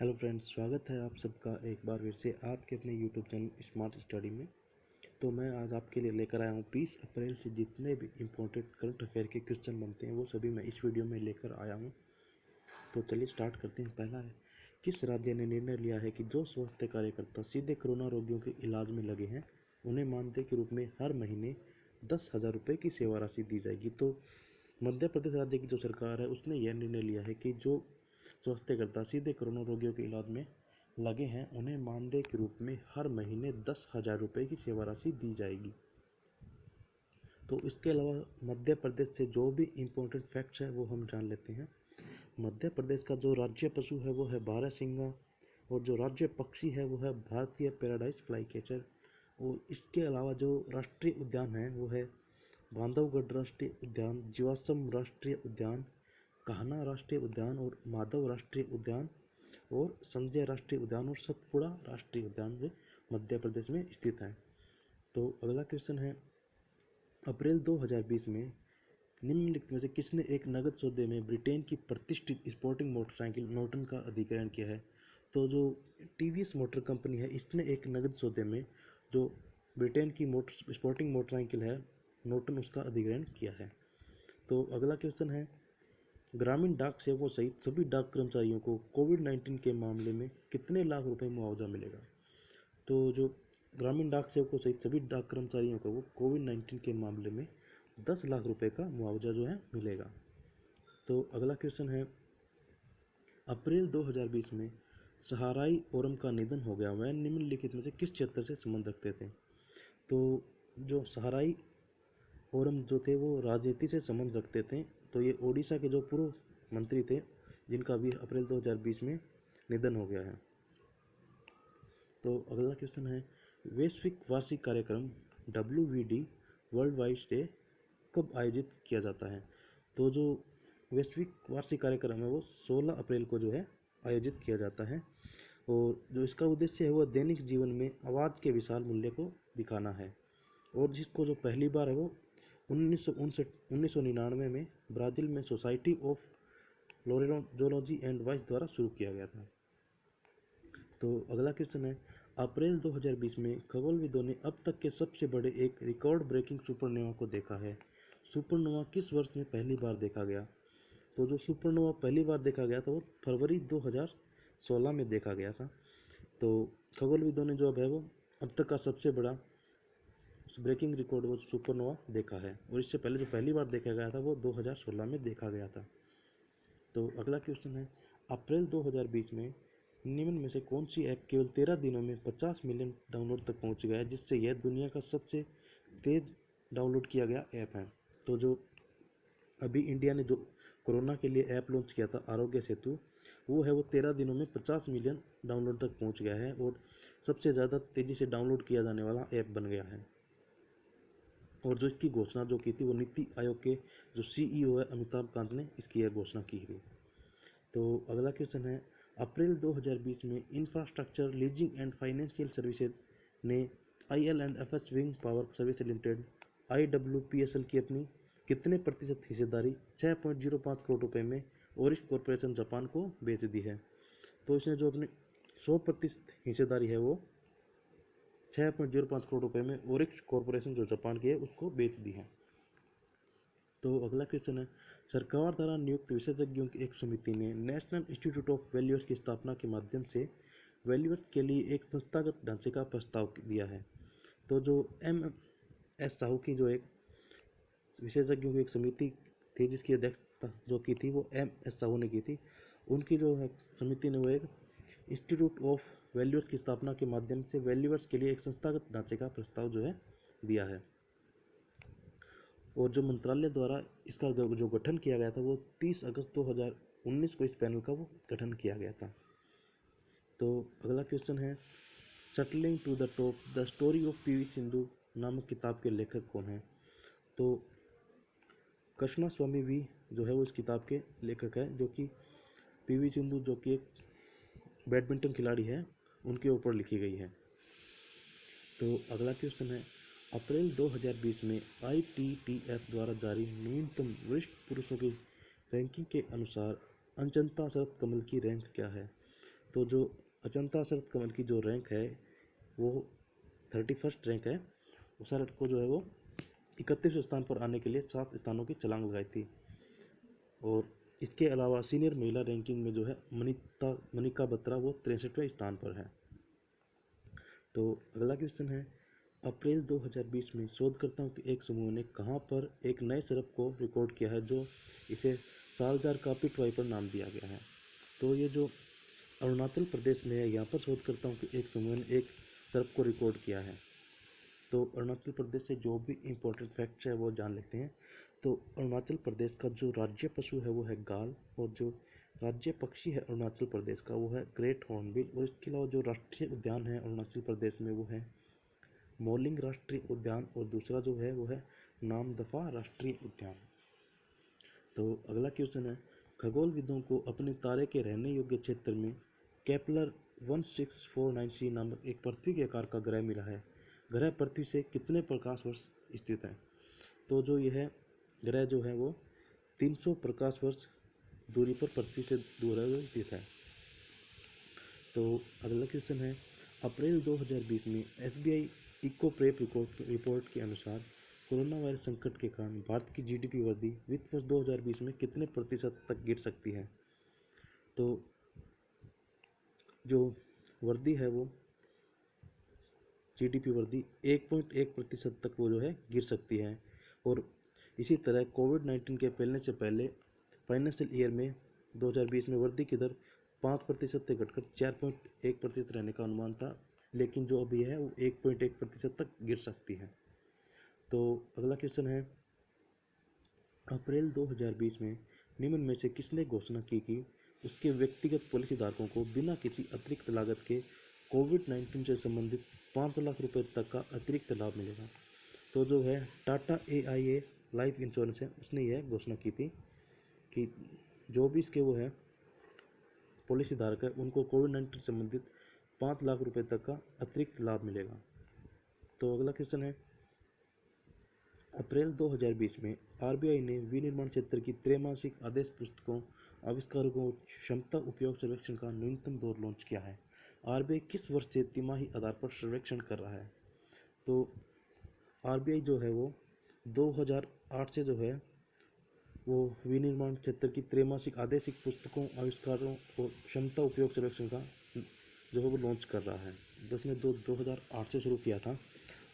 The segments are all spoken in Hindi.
हेलो फ्रेंड्स, स्वागत है आप सबका एक बार फिर से आपके अपने यूट्यूब चैनल स्मार्ट स्टडी में। तो मैं आज आपके लिए लेकर आया हूँ 20 अप्रैल से जितने भी इम्पोर्टेंट करंट अफेयर के क्वेश्चन बनते हैं वो सभी मैं इस वीडियो में लेकर आया हूँ। तो चलिए स्टार्ट करते हैं। पहला है, किस राज्य ने निर्णय लिया है कि जो स्वास्थ्य कार्यकर्ता सीधे कोरोना रोगियों के इलाज में लगे हैं उन्हें मानदेय के रूप में हर महीने 10,000 रुपये की सेवा राशि दी जाएगी। तो मध्य प्रदेश राज्य की जो सरकार है उसने यह निर्णय लिया है कि जो स्वास्थ्यकर्ता सीधे कोरोना रोगियों के इलाज में लगे हैं उन्हें मानदेय के रूप में हर महीने 10,000 रुपये की सेवा राशि दी जाएगी। तो इसके अलावा मध्य प्रदेश से जो भी इम्पोर्टेंट फैक्ट्स है वो हम जान लेते हैं। मध्य प्रदेश का जो राज्य पशु है वो है बारहसिंगा और जो राज्य पक्षी है वो है भारतीय पैराडाइज फ्लाईकैचर। और इसके अलावा जो राष्ट्रीय उद्यान है वो है बांधवगढ़ राष्ट्रीय उद्यान, जीवाश्म राष्ट्रीय उद्यान, कान्हा राष्ट्रीय उद्यान और माधव राष्ट्रीय उद्यान और संजय राष्ट्रीय उद्यान और सतपुड़ा राष्ट्रीय उद्यान जो मध्य प्रदेश में स्थित है। तो अगला क्वेश्चन है, अप्रैल 2020 में निम्नलिखित में से किसने एक नगद सौदे में ब्रिटेन की प्रतिष्ठित स्पोर्टिंग मोटरसाइकिल नॉर्टन का अधिग्रहण किया है? तो जो टीवीएस मोटर कंपनी है इसने एक नगद सौदे में जो ब्रिटेन की मोटर स्पोर्टिंग मोटरसाइकिल है नॉर्टन उसका अधिग्रहण किया है। तो अगला क्वेश्चन है, ग्रामीण डाक सेवकों सहित सभी डाक कर्मचारियों को कोविड-19 के मामले में कितने लाख रुपए मुआवजा मिलेगा? तो जो ग्रामीण डाक सेवकों सहित सभी डाक कर्मचारियों को वो कोविड-19 के मामले में 10 लाख रुपए का मुआवजा जो है मिलेगा। तो अगला क्वेश्चन है, अप्रैल 2020 में सहाराई ओरम का निधन हो गया। वह निम्नलिखित में से किस क्षेत्र से संबंध रखते थे? तो जो सहाराई ओरम जो थे वो राजनीति से संबंध रखते थे। तो ये ओडिशा के जो पूर्व मंत्री थे जिनका भी अप्रैल 2020 में निधन हो गया है। तो अगला क्वेश्चन है, वैश्विक वार्षिक कार्यक्रम WVD वर्ल्ड वाइड डे कब आयोजित किया जाता है? तो जो वैश्विक वार्षिक कार्यक्रम है वो 16 अप्रैल को जो है आयोजित किया जाता है और जो इसका उद्देश्य है वो दैनिक जीवन में आवाज़ के विशाल मूल्य को दिखाना है। और जिसको जो पहली बार है वो 1999 में ब्राज़ील में सोसाइटी ऑफ लोरेंजोलॉजी एंड वाइस द्वारा शुरू किया गया था। तो अगला क्वेश्चन है, अप्रैल 2020 में खगोलविदों ने अब तक के सबसे बड़े एक रिकॉर्ड ब्रेकिंग सुपरनोवा को देखा है। सुपरनोवा किस वर्ष में पहली बार देखा गया? तो जो सुपरनोवा पहली बार देखा गया था वो फरवरी 2016 में देखा गया था। तो खगोलविदों ने जो अब है वो अब तक का सबसे बड़ा ब्रेकिंग रिकॉर्ड वो सुपरनोवा देखा है और इससे पहले जो पहली बार देखा गया था वो 2016 में देखा गया था। तो अगला क्वेश्चन है, अप्रैल 2020 में निम्न में से कौन सी ऐप केवल 13 दिनों में 50 मिलियन डाउनलोड तक पहुंच गया है जिससे यह दुनिया का सबसे तेज डाउनलोड किया गया ऐप है? तो जो अभी इंडिया ने जो कोरोना के लिए ऐप लॉन्च किया था आरोग्य सेतु, वो है वो 13 दिनों में 50 मिलियन डाउनलोड तक पहुंच गया है और सबसे ज़्यादा तेज़ी से डाउनलोड किया जाने वाला ऐप बन गया है। और जो इसकी घोषणा जो की थी वो नीति आयोग के जो CEO है अमिताभ कांत ने इसकी यह घोषणा की थी। तो अगला क्वेश्चन है, अप्रैल 2020 में infrastructure leasing and financial services ने IL&FS wing power service limited IWPSL की अपनी कितने प्रतिशत हिस्सेदारी 6.05 करोड़ रुपए में ओरिश कॉरपोरेशन जापान को बेच दी है? तो इसने जो अपने 100% हिस्सेदारी है वो 6.05 करोड़ रुपए में ओरिक्स कॉरपोरेशन जो जापान की है उसको बेच दी है। तो अगला क्वेश्चन है, सरकार द्वारा नियुक्त विशेषज्ञों की एक समिति ने नेशनल इंस्टीट्यूट ऑफ वैल्यूअर्स की स्थापना के माध्यम से वैल्यूअर्स के लिए एक संस्थागत ढांचे का प्रस्ताव दिया है। तो जो MS साहू की जो एक विशेषज्ञों की एक समिति थी जिसकी अध्यक्षता जो की थी वो MS साहू ने की थी, उनकी जो है समिति ने वो एक इंस्टीट्यूट ऑफ वैल्यूअर्स की स्थापना के माध्यम से वैल्यूअर्स के लिए एक संस्थागत ढांचे का प्रस्ताव जो है दिया है। और जो मंत्रालय द्वारा इसका जो गठन किया गया था वो 30 अगस्त 2019 को इस पैनल का वो गठन किया गया था। तो अगला क्वेश्चन है, shuttling to the top the story of PV Sindhu नामक किताब के लेखक कौन है? तो कृष्णा स्वामी भी जो है वो इस किताब के लेखक है जो कि PV सिंधु जो कि एक बैडमिंटन खिलाड़ी है उनके ऊपर लिखी गई है। तो अगला क्वेश्चन है, अप्रैल 2020 में ITTF द्वारा जारी नवीनतम वरिष्ठ पुरुषों की रैंकिंग के अनुसार अंजनता शरथ कमल की रैंक क्या है? तो जो अजंता शरत कमल की जो रैंक है वो 31st रैंक है। उषा रथ को जो है वो 31वें स्थान पर आने के लिए 7 स्थानों की छलांग लगाई थी। और इसके अलावा सीनियर महिला रैंकिंग में जो है मनिका बत्रा वो 63वें स्थान पर है। तो अगला क्वेश्चन है, अप्रैल 2020 में शोधकर्ताओं के एक समूह ने कहाँ पर एक नए सर्प को रिकॉर्ड किया है जो इसे सालजार कापिट वाइपर नाम दिया गया है। तो ये जो अरुणाचल प्रदेश में है, यहाँ पर शोधकर्ताओं के एक समूह ने एक सर्प को रिकॉर्ड किया है। तो अरुणाचल प्रदेश से जो भी इम्पोर्टेंट फैक्ट्स है वो जान लेते हैं। तो अरुणाचल प्रदेश का जो राज्य पशु है वो है गाल, और जो राज्य पक्षी है अरुणाचल प्रदेश का वो है ग्रेट हॉर्नबिल। और इसके अलावा जो राष्ट्रीय उद्यान है अरुणाचल प्रदेश में वो है मोलिंग राष्ट्रीय उद्यान, और दूसरा जो है वो है नामदफा राष्ट्रीय उद्यान। तो अगला क्वेश्चन है, खगोलविदों को अपने तारे के रहने योग्य क्षेत्र में केपलर 1649c नामक एक पृथ्वी के आकार का ग्रह मिला है। ग्रह पृथ्वी से कितने प्रकाश वर्ष स्थित है। तो जो यह ग्रह जो है वो 300 प्रकाश वर्ष दूरी पर पृथ्वी से दूर है वो स्थित है। तो अगला क्वेश्चन है, अप्रैल 2020 में SBI इकोप्रेप रिपोर्ट के अनुसार कोरोना वायरस संकट के कारण भारत की GDP वृद्धि वित्त वर्ष 2020 में कितने प्रतिशत तक गिर सकती है। तो जो वृद्धि है वो GDP वृद्धि 1.1% तक वो जो है गिर सकती है। और इसी तरह कोविड-19 के फैलने से पहले फाइनेंशियल ईयर में 2020 में वृद्धि की दर 5% से घटकर 4.1% रहने का अनुमान था, लेकिन जो अभी है वो 1.1% तक गिर सकती है। तो अगला क्वेश्चन है, अप्रैल 2020 में निम्न में से किसने घोषणा की कि उसके व्यक्तिगत पॉलिसी धारकों को बिना किसी अतिरिक्त लागत के कोविड-19 से संबंधित 5 लाख रुपए तक का अतिरिक्त लाभ मिलेगा। तो जो है टाटा AIA लाइफ इंश्योरेंस है, उसने यह घोषणा की थी कि जो भी इसके वो है पॉलिसी धारक है उनको कोविड-19 से संबंधित 5 लाख रुपए तक का अतिरिक्त लाभ मिलेगा। तो अगला क्वेश्चन है, अप्रैल 2020 में RBI ने विनिर्माण क्षेत्र की त्रैमासिक आदेश पुस्तकों आविष्कारों क्षमता उपयोग सर्वेक्षण का न्यूनतम दौर लॉन्च किया है। RBI किस वर्ष से तिमाही आधार पर सर्वेक्षण कर रहा है। तो RBI जो है वो 2008 से जो है वो विनिर्माण क्षेत्र की त्रैमासिक आदेशिक पुस्तकों आविष्कारों और क्षमता उपयोग सर्वेक्षण का जो है वो लॉन्च कर रहा है, जिसने 2008 से शुरू किया था।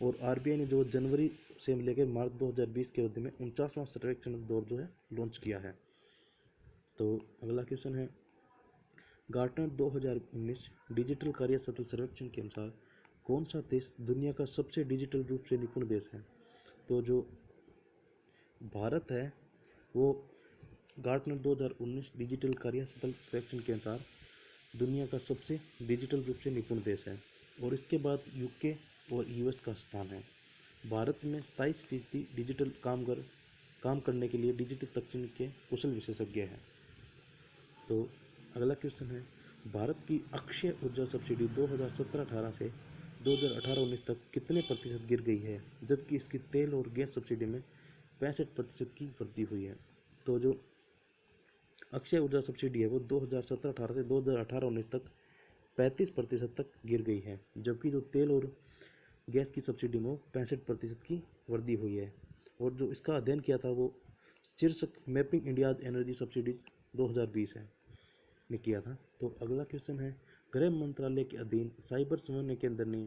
और RBI ने जो जनवरी से लेकर मार्च 2020 के अवधि में 49वां सर्वेक्षण दौर जो है लॉन्च किया है। तो अगला क्वेश्चन है, गार्टनर 2019 डिजिटल कार्य सतत सर्वेक्षण के अनुसार कौन सा देश दुनिया का सबसे डिजिटल रूप से निपुण देश है। तो जो भारत है वो गार्टनर 2019 डिजिटल कार्य सतत सर्वेक्षण के अनुसार दुनिया का सबसे डिजिटल रूप से निपुण देश है। और इसके बाद UK और US का स्थान है। भारत में 27% डिजिटल काम करने के लिए डिजिटल तकनीक के कुशल विशेषज्ञ हैं। तो अगला क्वेश्चन है, भारत की अक्षय ऊर्जा सब्सिडी 2017-18 से 2018-19 तक कितने प्रतिशत गिर गई है, जबकि इसकी तेल और गैस सब्सिडी में 65% की वृद्धि हुई है। तो जो अक्षय ऊर्जा सब्सिडी है वो 2017-18 से 2018-19 तक 35% तक गिर गई है, जबकि जो तेल और गैस की सब्सिडी में 65% की वृद्धि हुई है। और जो इसका अध्ययन किया था वो शीर्षक मैपिंग इंडियाज एनर्जी सब्सिडी 2020 है ने किया था। तो अगला क्वेश्चन है, गृह मंत्रालय के अधीन साइबर समन्वय केंद्र ने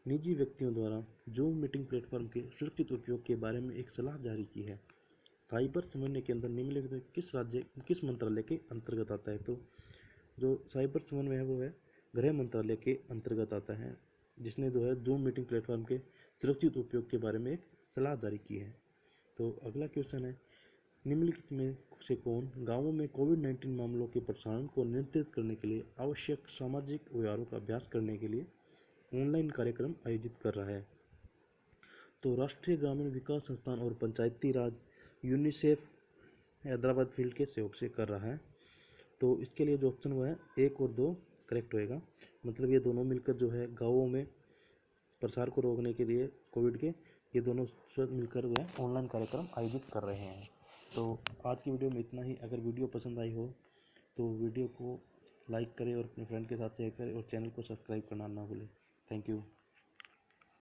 निजी व्यक्तियों द्वारा जूम मीटिंग प्लेटफॉर्म के सुरक्षित उपयोग के बारे में एक सलाह जारी की है। साइबर समन्वय केंद्र निम्नलिखित में किस मंत्रालय के अंतर्गत आता है। तो जो साइबर समन्वय है वो है गृह मंत्रालय के अंतर्गत आता है, जिसने जो है जूम मीटिंग प्लेटफॉर्म के सुरक्षित उपयोग के बारे में एक सलाह जारी की है। तो अगला क्वेश्चन है, निम्नलिखित में से कौन गांवों में कोविड-19 मामलों के प्रसारण को नियंत्रित करने के लिए आवश्यक सामाजिक व्यवहारों का अभ्यास करने के लिए ऑनलाइन कार्यक्रम आयोजित कर रहा है। तो राष्ट्रीय ग्रामीण विकास संस्थान और पंचायती राज यूनिसेफ हैदराबाद फील्ड के सहयोग से कर रहा है। तो इसके लिए जो ऑप्शन वो है 1 और 2 करेक्ट होएगा। मतलब ये दोनों मिलकर जो है गाँवों में प्रसार को रोकने के लिए कोविड के ये दोनों मिलकर जो है ऑनलाइन कार्यक्रम आयोजित कर रहे हैं। तो आज की वीडियो में इतना ही। अगर वीडियो पसंद आई हो तो वीडियो को लाइक करें और अपने फ्रेंड के साथ शेयर करें और चैनल को सब्सक्राइब करना ना भूलें। Thank you.